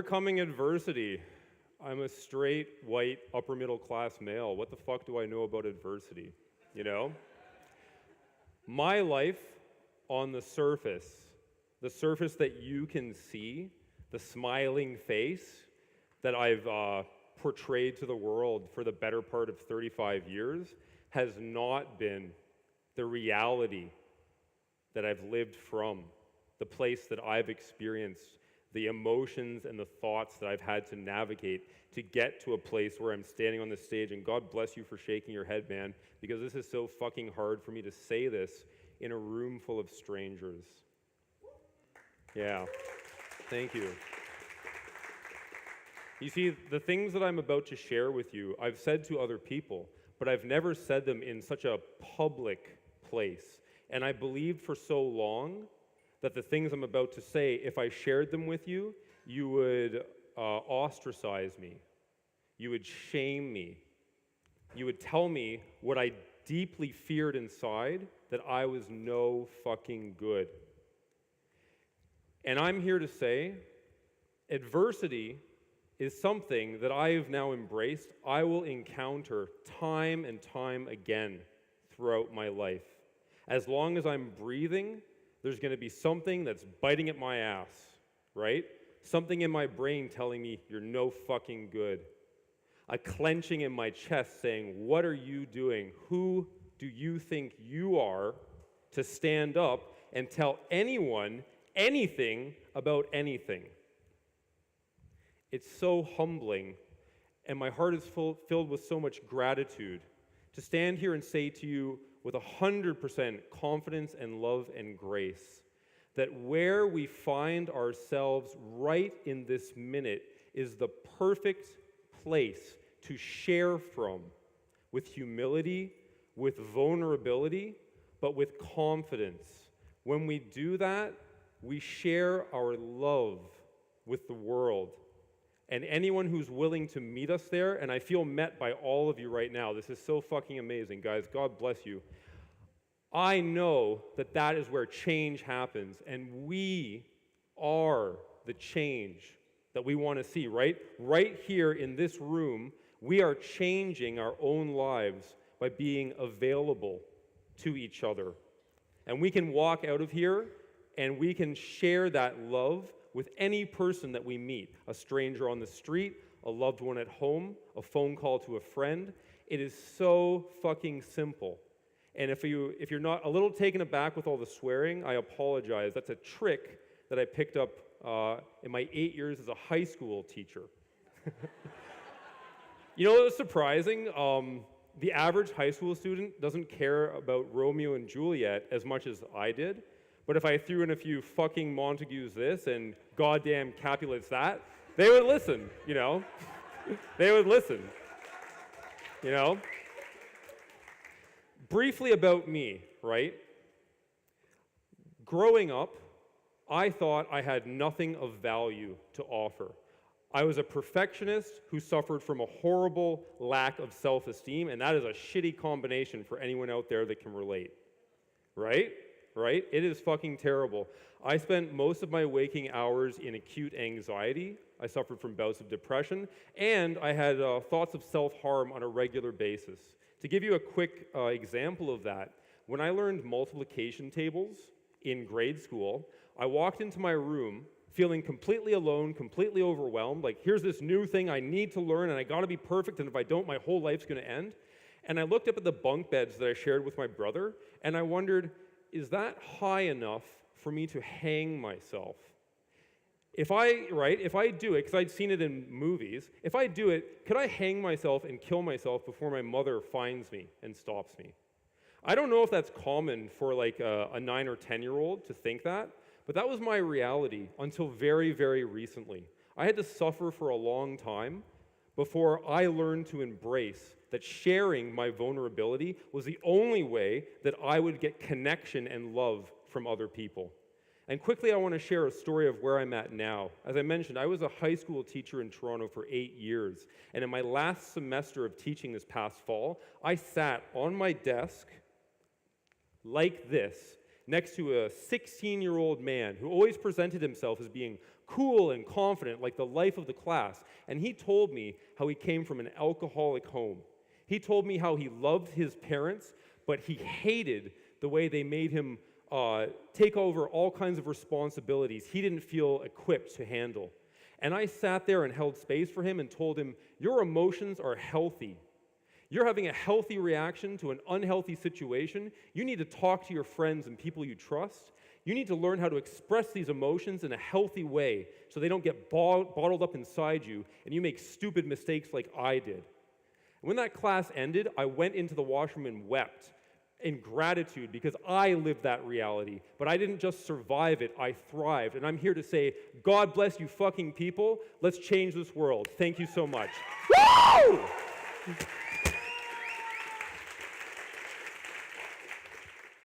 Overcoming adversity. I'm a straight, white, upper middle class male. What the fuck do I know about adversity? You know? My life on the surface that you can see, the smiling face that I've portrayed to the world for the better part of 35 years, has not been the reality that I've lived from, the place that I've experienced, the emotions and the thoughts that I've had to navigate to get to a place where I'm standing on the stage. And God bless you for shaking your head, man, because this is so fucking hard for me to say this in a room full of strangers. Yeah, thank you. You see, the things that I'm about to share with you, I've said to other people, but I've never said them in such a public place. And I believed for so long that the things I'm about to say, if I shared them with you, you would ostracize me. You would shame me. You would tell me what I deeply feared inside, that I was no fucking good. And I'm here to say, adversity is something that I have now embraced. I will encounter time and time again throughout my life. As long as I'm breathing, there's going to be something that's biting at my ass, right? Something in my brain telling me, you're no fucking good. A clenching in my chest saying, what are you doing? Who do you think you are to stand up and tell anyone anything about anything? It's so humbling, and my heart is filled with so much gratitude to stand here and say to you with 100% confidence and love and grace that where we find ourselves right in this minute is the perfect place to share from with humility, with vulnerability, but with confidence. When we do that, we share our love with the world. And anyone who's willing to meet us there, and I feel met by all of you right now. This is so fucking amazing, guys. God bless you. I know that that is where change happens, and we are the change that we want to see, right? Right here in this room, we are changing our own lives by being available to each other. And we can walk out of here, and we can share that love with any person that we meet, a stranger on the street, a loved one at home, a phone call to a friend. It is so fucking simple. And if you're not a little taken aback with all the swearing, I apologize. That's a trick that I picked up in my 8 years as a high school teacher. You know what was surprising? The average high school student doesn't care about Romeo and Juliet as much as I did. But if I threw in a few fucking Montagues this and goddamn Capulets that, they would listen, you know? They would listen, you know? Briefly about me, right? Growing up, I thought I had nothing of value to offer. I was a perfectionist who suffered from a horrible lack of self-esteem, and that is a shitty combination for anyone out there that can relate, right? Right? It is fucking terrible. I spent most of my waking hours in acute anxiety. I suffered from bouts of depression, and I had thoughts of self-harm on a regular basis. To give you a quick example of that, when I learned multiplication tables in grade school, I walked into my room feeling completely alone, completely overwhelmed, like here's this new thing I need to learn and I gotta be perfect, and if I don't, my whole life's gonna end. And I looked up at the bunk beds that I shared with my brother, and I wondered, is that high enough for me to hang myself? If I do it, because I'd seen it in movies, if I do it, could I hang myself and kill myself before my mother finds me and stops me? I don't know if that's common for like a 9 or 10-year-old to think that, but that was my reality until very, very recently. I had to suffer for a long time before I learned to embrace that sharing my vulnerability was the only way that I would get connection and love from other people. And quickly, I want to share a story of where I'm at now. As I mentioned, I was a high school teacher in Toronto for 8 years. And in my last semester of teaching this past fall, I sat on my desk like this, next to a 16-year-old man who always presented himself as being cool and confident, like the life of the class. And he told me how he came from an alcoholic home. He told me how he loved his parents, but he hated the way they made him take over all kinds of responsibilities he didn't feel equipped to handle. And I sat there and held space for him and told him, your emotions are healthy. You're having a healthy reaction to an unhealthy situation. You need to talk to your friends and people you trust. You need to learn how to express these emotions in a healthy way so they don't get bottled up inside you and you make stupid mistakes like I did. When that class ended, I went into the washroom and wept in gratitude because I lived that reality. But I didn't just survive it, I thrived. And I'm here to say, God bless you fucking people. Let's change this world. Thank you so much. Woo!